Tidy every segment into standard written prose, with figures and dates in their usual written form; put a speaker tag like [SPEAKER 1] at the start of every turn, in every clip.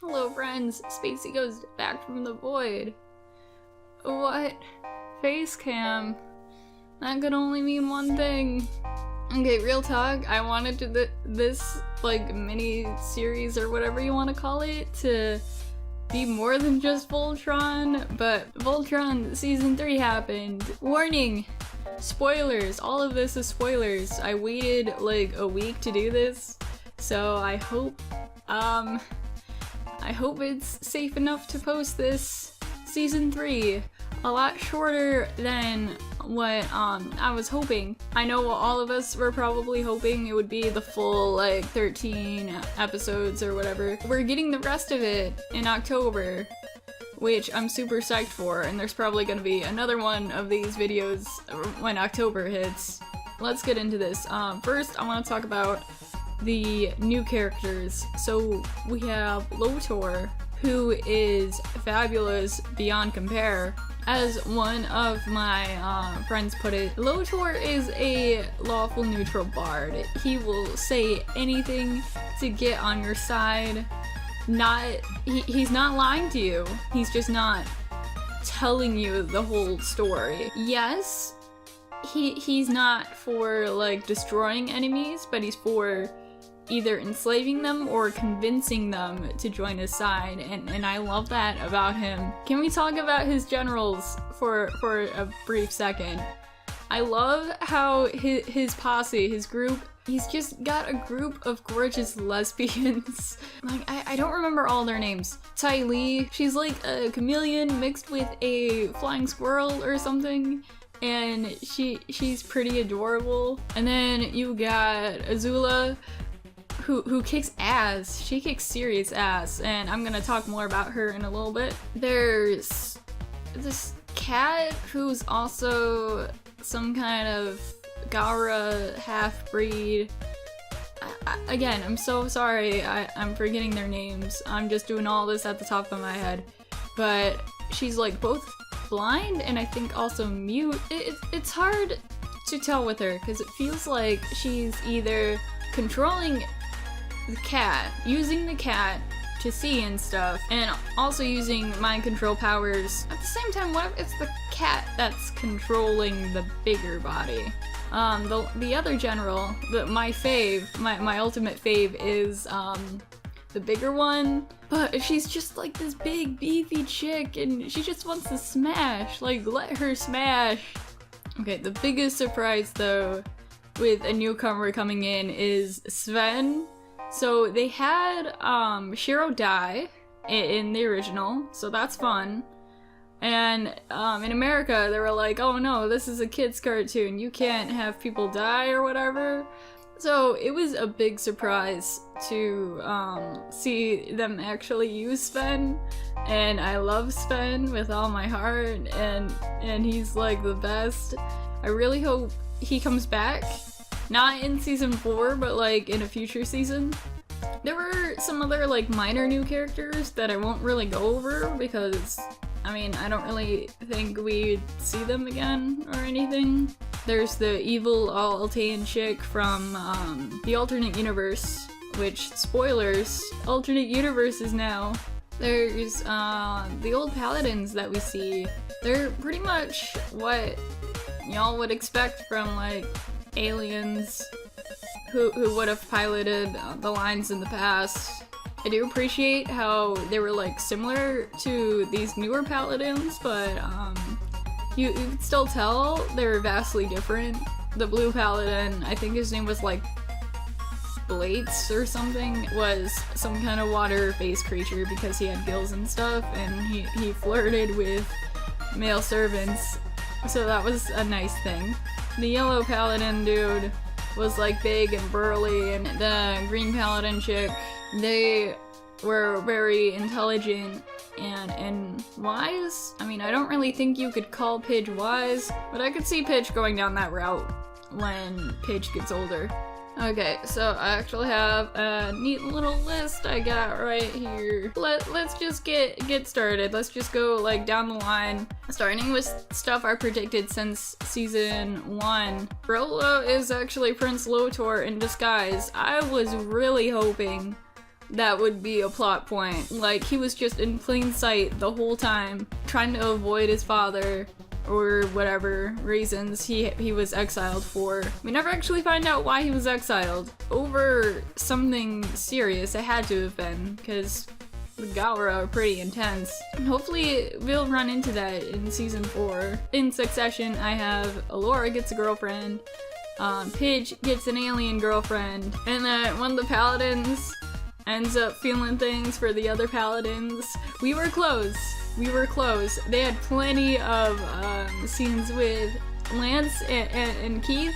[SPEAKER 1] Hello friends, Spacey goes back from the void. What? Face cam? That could only mean one thing. Okay, real talk, I wanted to this like mini series or whatever you want to call it to be more than just Voltron, but Voltron Season 3 happened. Warning! Spoilers! All of this is spoilers. I waited like a week to do this, so I hope it's safe enough to post this Season 3. A lot shorter than what I was hoping. I know all of us were probably hoping it would be the full like 13 episodes or whatever. We're getting the rest of it in October, which I'm super psyched for, and there's probably gonna be another one of these videos when October hits. Let's get into this. First I want to talk about the new characters. So we have Lotor, who is fabulous beyond compare. As one of my friends put it, Lotor is a lawful neutral bard. He will say anything to get on your side. He's not lying to you. He's just not telling you the whole story. Yes, he's not for like destroying enemies, but he's for either enslaving them or convincing them to join his side, and I love that about him. Can we talk about his generals for a brief second? I love how his posse, his group, he's just got a group of gorgeous lesbians. Like, I don't remember all their names. Tai Li, she's like a chameleon mixed with a flying squirrel or something, and she's pretty adorable. And then you got Azula, who kicks ass. She kicks serious ass, and I'm gonna talk more about her in a little bit. There's this cat who's also some kind of Galra half-breed. Again, I'm so sorry I'm forgetting their names. I'm just doing all this at the top of my head. But she's like both blind and I think also mute. It's hard to tell with her because it feels like she's either controlling the cat, using the cat to see and stuff, and also using mind control powers. At the same time, what if it's the cat that's controlling the bigger body? The other general, my ultimate fave is the bigger one, but she's just like this big beefy chick and she just wants to smash. Like, let her smash. Okay, the biggest surprise though with a newcomer coming in is Sven. So they had Shiro die in the original, so that's fun. And in America they were like, oh no, this is a kid's cartoon, you can't have people die or whatever. So it was a big surprise to see them actually use Sven, and I love Sven with all my heart, and he's like the best. I really hope he comes back. Not in season 4, but like in a future season. There were some other like minor new characters that I won't really go over because, I mean, I don't really think we'd see them again or anything. There's the evil Altean chick from the alternate universe, which, spoilers, alternate universes now. There's the old paladins that we see. They're pretty much what y'all would expect from like aliens who would have piloted the lines in the past. I do appreciate how they were like similar to these newer paladins, but you could still tell they were vastly different. The blue paladin, I think his name was like Blates or something, was some kind of water-based creature because he had gills and stuff, and he flirted with male servants, so that was a nice thing. The yellow paladin dude was like big and burly, and the green paladin chick, they were very intelligent and wise. I mean, I don't really think you could call Pidge wise, but I could see Pidge going down that route when Pidge gets older. Okay, so I actually have a neat little list I got right here. Let's just get started. Let's just go like down the line, starting with stuff I predicted since season 1. Rolo is actually Prince Lotor in disguise. I was really hoping that would be a plot point. Like, he was just in plain sight the whole time, trying to avoid his father, or whatever reasons he was exiled for. We never actually find out why he was exiled. Over something serious, it had to have been, because the Galra are pretty intense. And hopefully we'll run into that in season 4. In succession, I have Allura gets a girlfriend, Pidge gets an alien girlfriend, and then one of the paladins ends up feeling things for the other paladins. We were close. They had plenty of scenes with Lance and Keith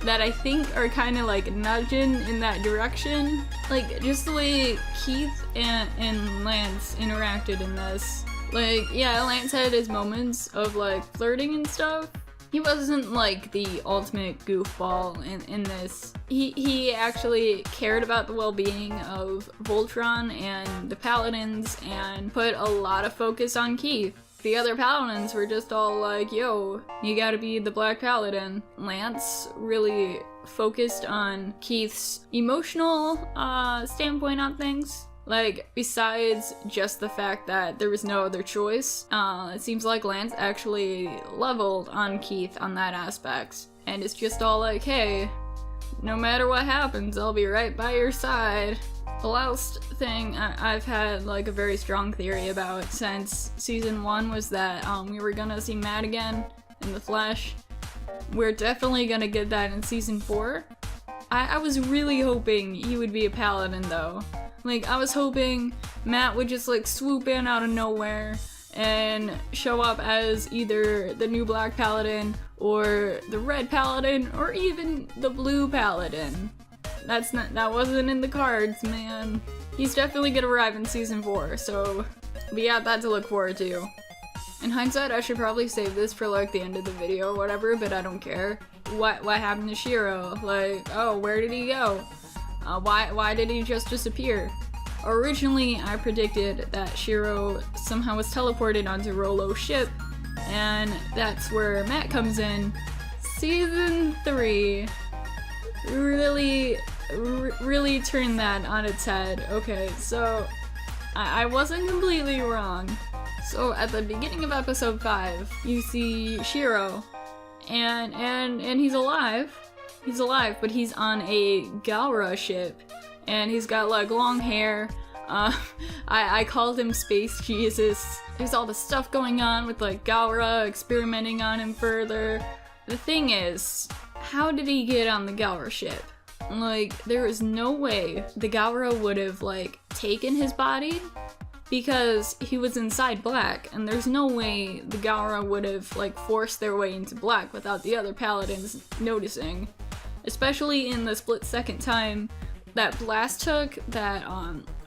[SPEAKER 1] that I think are kind of like nudging in that direction. Like, just the way Keith and Lance interacted in this. Like, yeah, Lance had his moments of like flirting and stuff. He wasn't like the ultimate goofball in this. He actually cared about the well-being of Voltron and the paladins and put a lot of focus on Keith. The other paladins were just all like, yo, you gotta be the Black Paladin. Lance really focused on Keith's emotional standpoint on things. Like, besides just the fact that there was no other choice, it seems like Lance actually leveled on Keith on that aspect. And it's just all like, hey, no matter what happens, I'll be right by your side. The last thing I've had like a very strong theory about since season 1 was that we were gonna see Matt again in the flesh. We're definitely gonna get that in season 4. I was really hoping he would be a paladin though. Like, I was hoping Matt would just like swoop in out of nowhere and show up as either the new Black Paladin or the Red Paladin or even the Blue Paladin. That wasn't in the cards, man. He's definitely gonna arrive in season 4, so we got that to look forward to. In hindsight, I should probably save this for like the end of the video or whatever, but I don't care. What happened to Shiro? Like, oh, where did he go? Why did he just disappear? Originally, I predicted that Shiro somehow was teleported onto Rolo's ship, and that's where Matt comes in. Season 3 really turned that on its head. Okay, so I wasn't completely wrong. So at the beginning of episode 5, you see Shiro, and he's alive. He's alive, but he's on a Galra ship, and he's got like long hair. I called him Space Jesus. There's all this stuff going on with like Galra experimenting on him further. The thing is, how did he get on the Galra ship? Like, there is no way the Galra would have like taken his body because he was inside Black, and there's no way the Galra would have like forced their way into Black without the other paladins noticing. Especially in the split-second time that Blast took that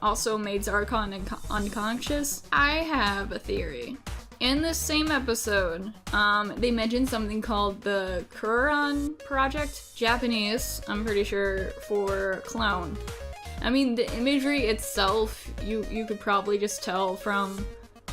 [SPEAKER 1] also made Zarkon unconscious. I have a theory. In this same episode, they mentioned something called the Kuron Project. Japanese, I'm pretty sure, for clone. I mean, the imagery itself, you could probably just tell from,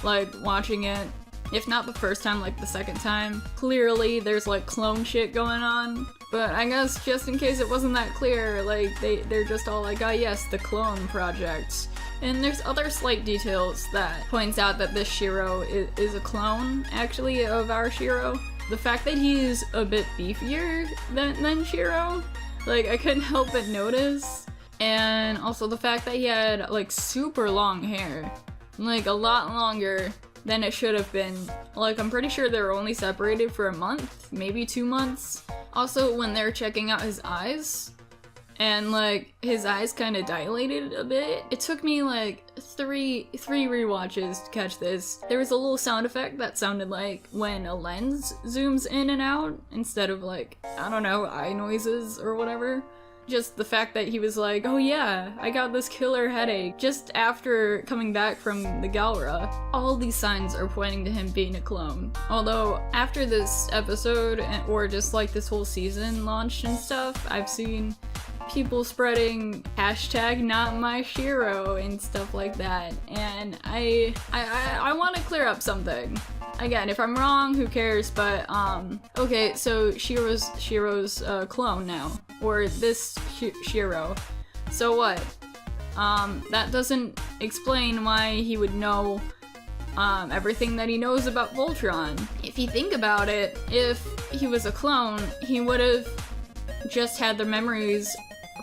[SPEAKER 1] like, watching it. If not the first time, like the second time. Clearly, there's like clone shit going on. But I guess just in case it wasn't that clear, like they're just all like, oh yes, the clone project. And there's other slight details that points out that this Shiro is a clone, actually, of our Shiro. The fact that he's a bit beefier than Shiro, like, I couldn't help but notice. And also the fact that he had like super long hair, like a lot longer than it should have been. Like, I'm pretty sure they were only separated for a month, maybe 2 months. Also, when they're checking out his eyes, and like his eyes kind of dilated a bit. It took me like three rewatches to catch this. There was a little sound effect that sounded like when a lens zooms in and out instead of like, I don't know, eye noises or whatever. Just the fact that he was like, oh yeah, I got this killer headache just after coming back from the Galra. All these signs are pointing to him being a clone. Although after this episode, or just like this whole season launched and stuff, I've seen people spreading hashtag not my Shiro and stuff like that. And I want to clear up something. Again, if I'm wrong, who cares, but okay, so Shiro's clone now, or this Shiro. So what? That doesn't explain why he would know everything that he knows about Voltron. If you think about it, if he was a clone, he would have just had the memories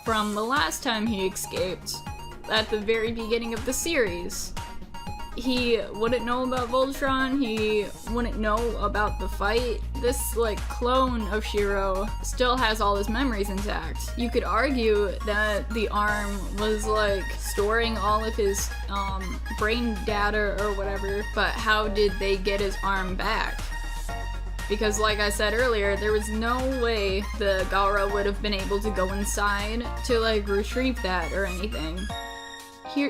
[SPEAKER 1] from the last time he escaped at the very beginning of the series. He wouldn't know about Voltron, he wouldn't know about the fight. This, like, clone of Shiro still has all his memories intact. You could argue that the arm was, like, storing all of his, brain data or whatever, but how did they get his arm back? Because, like I said earlier, there was no way the Galra would have been able to go inside to, like, retrieve that or anything.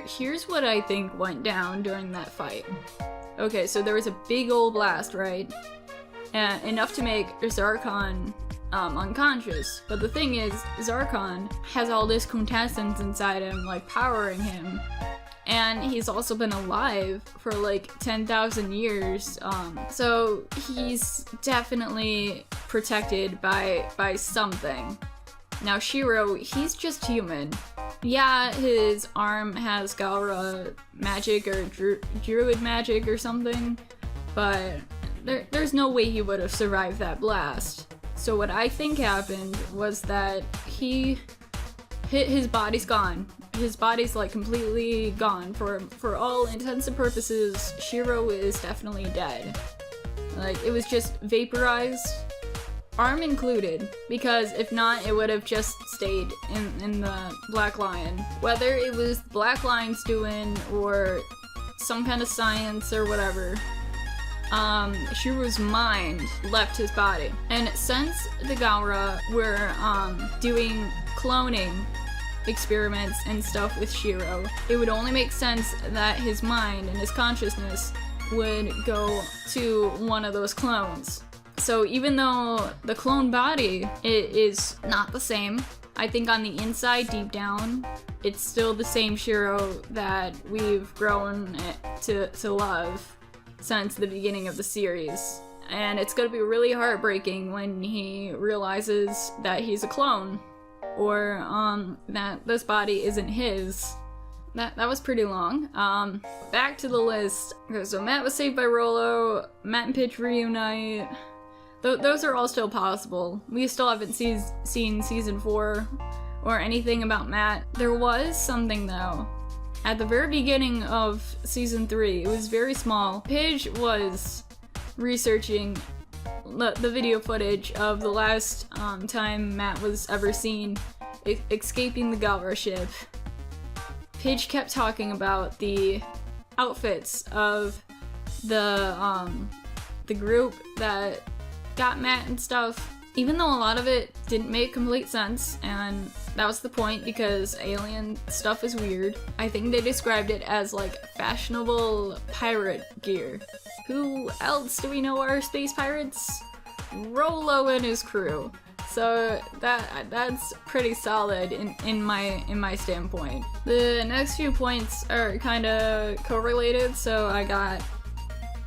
[SPEAKER 1] Here's what I think went down during that fight. Okay, so there was a big old blast, right? Enough to make Zarkon unconscious. But the thing is, Zarkon has all this quintessence inside him, like, powering him. And he's also been alive for, like, 10,000 years. So he's definitely protected by something. Now Shiro, he's just human. Yeah, his arm has Galra magic or druid magic or something, but there's no way he would have survived that blast. So what I think happened was that his body's gone. His body's, like, completely gone. For all intents and purposes, Shiro is definitely dead. Like, it was just vaporized. Arm included, because if not, it would have just stayed in the Black Lion. Whether it was Black Lion's doing or some kind of science or whatever, Shiro's mind left his body. And since the Galra were doing cloning experiments and stuff with Shiro, it would only make sense that his mind and his consciousness would go to one of those clones. So even though the clone body is not the same, I think on the inside, deep down, it's still the same Shiro that we've grown to love since the beginning of the series. And it's gonna be really heartbreaking when he realizes that he's a clone, or that this body isn't his. That was pretty long. Back to the list. Okay, so Matt was saved by Rolo, Matt and Pitch reunite. Those are all still possible. We still haven't seen season 4 or anything about Matt. There was something though. At the very beginning of season 3, it was very small. Pidge was researching the video footage of the last time Matt was ever seen escaping the Galra ship. Pidge kept talking about the outfits of the group that got Matt and stuff, even though a lot of it didn't make complete sense, and that was the point because alien stuff is weird. I think they described it as, like, fashionable pirate gear. Who else do we know are space pirates? Rolo and his crew. So that's pretty solid in my standpoint. The next few points are kind of correlated, so I got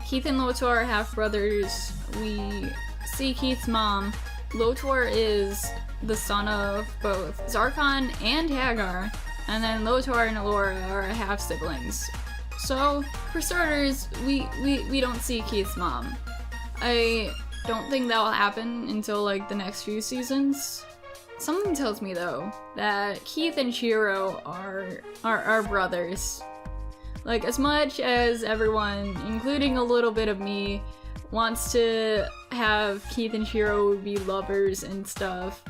[SPEAKER 1] Keith and Lotor, half-brothers. We see Keith's mom. Lotor is the son of both Zarkon and Hagar, and then Lotor and Allura are half-siblings. So, for starters, we don't see Keith's mom. I don't think that will happen until, like, the next few seasons. Something tells me, though, that Keith and Shiro are brothers. Like, as much as everyone, including a little bit of me, wants to have Keith and Shiro be lovers and stuff,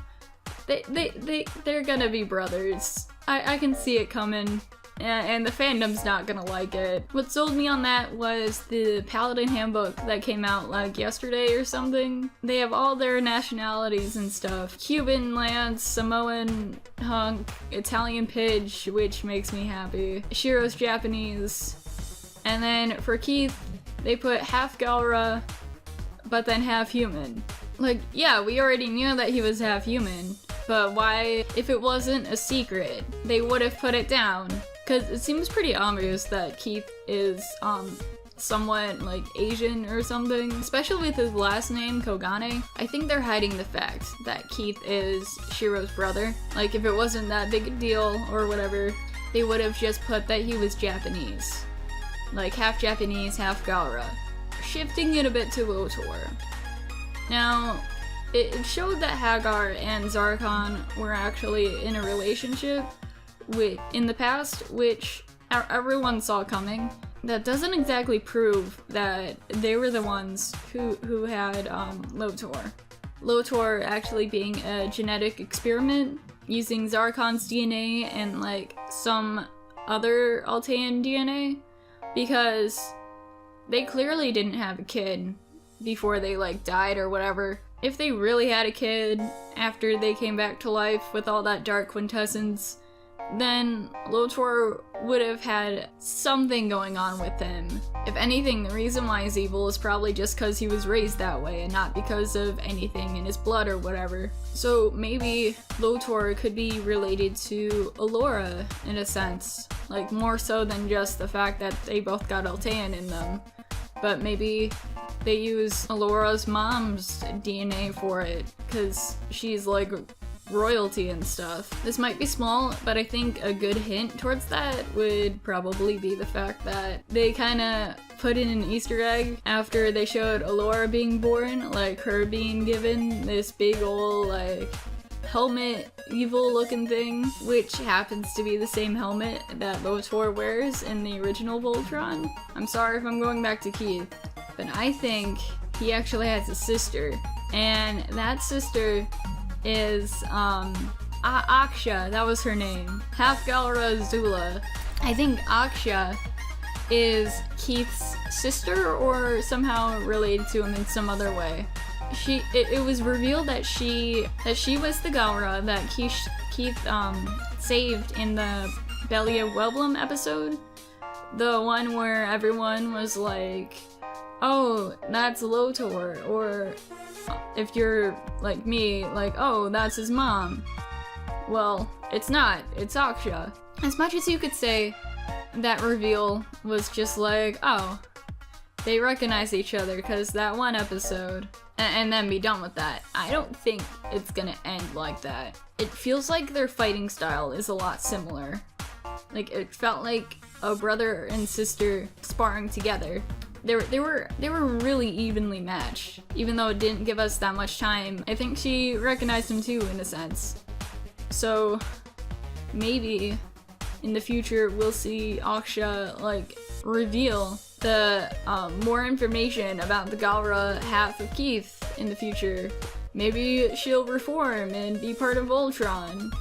[SPEAKER 1] they're gonna be brothers. I can see it coming, and the fandom's not gonna like it. What sold me on that was the Paladin handbook that came out, like, yesterday or something. They have all their nationalities and stuff. Cuban, Lance, Samoan, Hunk, Italian Pidge, which makes me happy. Shiro's Japanese. And then for Keith, they put half Galra, but then half human. Like, yeah, we already knew that he was half human, but why, if it wasn't a secret, they would have put it down? Because it seems pretty obvious that Keith is, somewhat, like, Asian or something, especially with his last name, Kogane. I think they're hiding the fact that Keith is Shiro's brother. Like, if it wasn't that big a deal or whatever, they would have just put that he was Japanese. Like half Japanese, half Galra. Shifting it a bit to Lotor. Now, it showed that Hagar and Zarkon were actually in a relationship in the past, which everyone saw coming. That doesn't exactly prove that they were the ones who had Lotor. Lotor actually being a genetic experiment using Zarkon's DNA and like some other Altean DNA, because they clearly didn't have a kid before they like died or whatever. If they really had a kid after they came back to life with all that dark quintessence, then Lotor would have had something going on with him. If anything, the reason why he's evil is probably just because he was raised that way and not because of anything in his blood or whatever. So maybe Lotor could be related to Allura in a sense. Like more so than just the fact that they both got Altean in them. But maybe they use Allura's mom's DNA for it, because she's like royalty and stuff. This might be small, but I think a good hint towards that would probably be the fact that they kind of put in an Easter egg after they showed Allura being born, like her being given this big ol' like helmet evil looking thing, which happens to be the same helmet that Lotor wears in the original Voltron. I'm sorry if I'm going back to Keith, but I think he actually has a sister, and that sister is Aksha, that was her name. Half Galra Zula. I think Aksha is Keith's sister or somehow related to him in some other way. It was revealed that she was the Galra that Keith saved in the Belly of Wellblum episode. The one where everyone was like, oh, that's Lotor, or if you're like me, like, oh, that's his mom. Well, it's not, it's Aksha. As much as you could say that reveal was just like, oh, they recognize each other because that one episode, and then be done with that. I don't think it's gonna end like that. It feels like their fighting style is a lot similar. Like, it felt like a brother and sister sparring together. They were really evenly matched, even though it didn't give us that much time. I think she recognized him too, in a sense. So maybe in the future we'll see Aksha like reveal the more information about the Galra half of Keith in the future. Maybe she'll reform and be part of Voltron.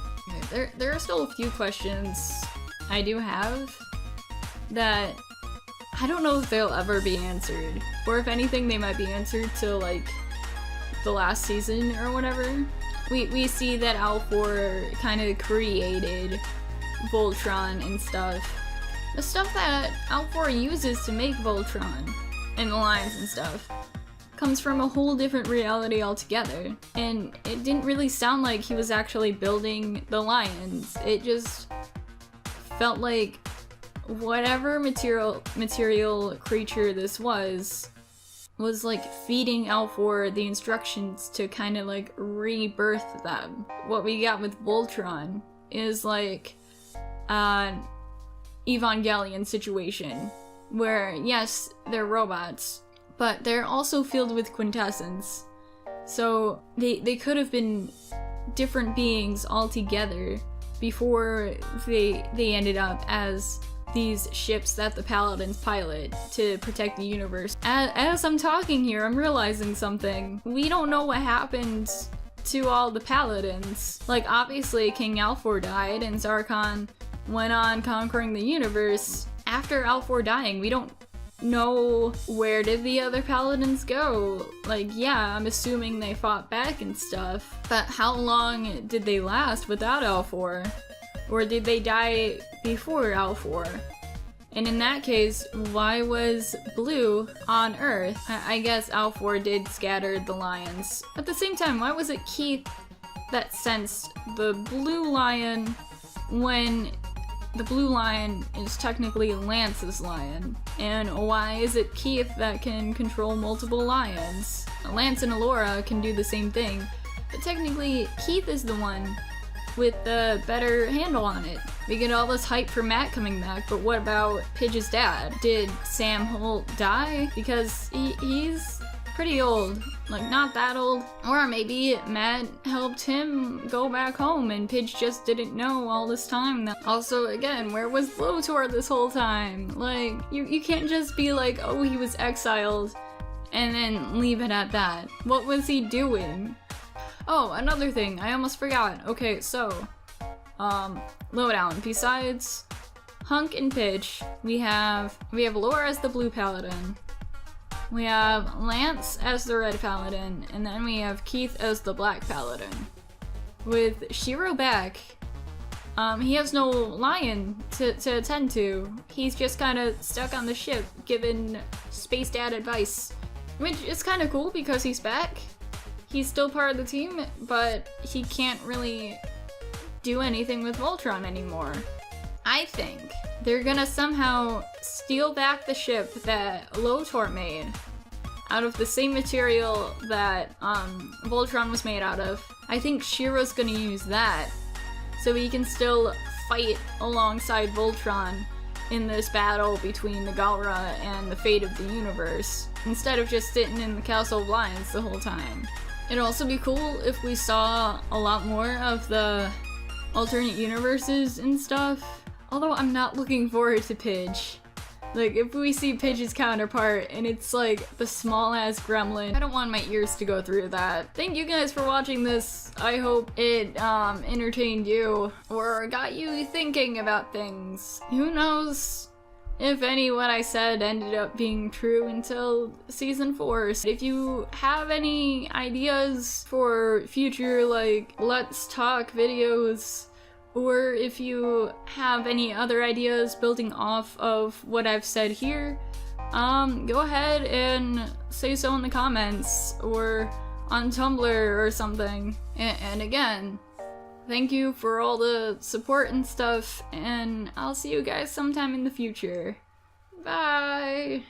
[SPEAKER 1] There are still a few questions I do have that I don't know if they'll ever be answered, or if anything they might be answered to like the last season or whatever. We see that Alfor kind of created Voltron and stuff. The stuff that Alfor uses to make Voltron and the lines and stuff comes from a whole different reality altogether, and it didn't really sound like he was actually building the lions. It just felt like whatever material creature this was like feeding Alfor the instructions to kind of like rebirth them. What we got with Voltron is like an Evangelion situation where yes, they're robots, but they're also filled with quintessence. So they could have been different beings altogether before they ended up as these ships that the Paladins pilot to protect the universe. As I'm talking here, I'm realizing something. We don't know what happened to all the Paladins. Like, obviously King Alfor died and Zarkon went on conquering the universe. After Alfor dying, we don't know where did the other Paladins go. Like, yeah, I'm assuming they fought back and stuff, but how long did they last without Alfor? Or did they die before Alfor? And in that case, why was Blue on Earth? I guess Alfor did scatter the lions. At the same time, why was it Keith that sensed the blue lion when the blue lion is technically Lance's lion? And why is it Keith that can control multiple lions? Lance and Allura can do the same thing, but technically Keith is the one with the better handle on it. We get all this hype for Matt coming back, but what about Pidge's dad? Did Sam Holt die? Because he's pretty old. Like, not that old. Or maybe Matt helped him go back home and Pidge just didn't know all this time. Also, again, where was Lotor this whole time? Like, you can't just be like, oh, he was exiled and then leave it at that. What was he doing? Oh, another thing, I almost forgot. Okay, so, lowdown. Besides Hunk and Pidge, we have Laura as the blue paladin. We have Lance as the red paladin, and then we have Keith as the black paladin. With Shiro back, he has no lion to attend to. He's just kind of stuck on the ship, giving Space Dad advice. Which is kind of cool because he's back. He's still part of the team, but he can't really do anything with Voltron anymore. I think they're gonna somehow steal back the ship that Lotor made out of the same material that Voltron was made out of. I think Shiro's gonna use that so he can still fight alongside Voltron in this battle between the Galra and the fate of the universe, instead of just sitting in the Castle of Lions the whole time. It'd also be cool if we saw a lot more of the alternate universes and stuff. Although I'm not looking forward to Pidge. Like, if we see Pidge's counterpart and it's like the small ass gremlin, I don't want my ears to go through that. Thank you guys for watching this. I hope it entertained you or got you thinking about things. Who knows if any what I said ended up being true until season 4. So if you have any ideas for future like Let's Talk videos, or if you have any other ideas building off of what I've said here, go ahead and say so in the comments or on Tumblr or something. And again, thank you for all the support and stuff, and I'll see you guys sometime in the future. Bye!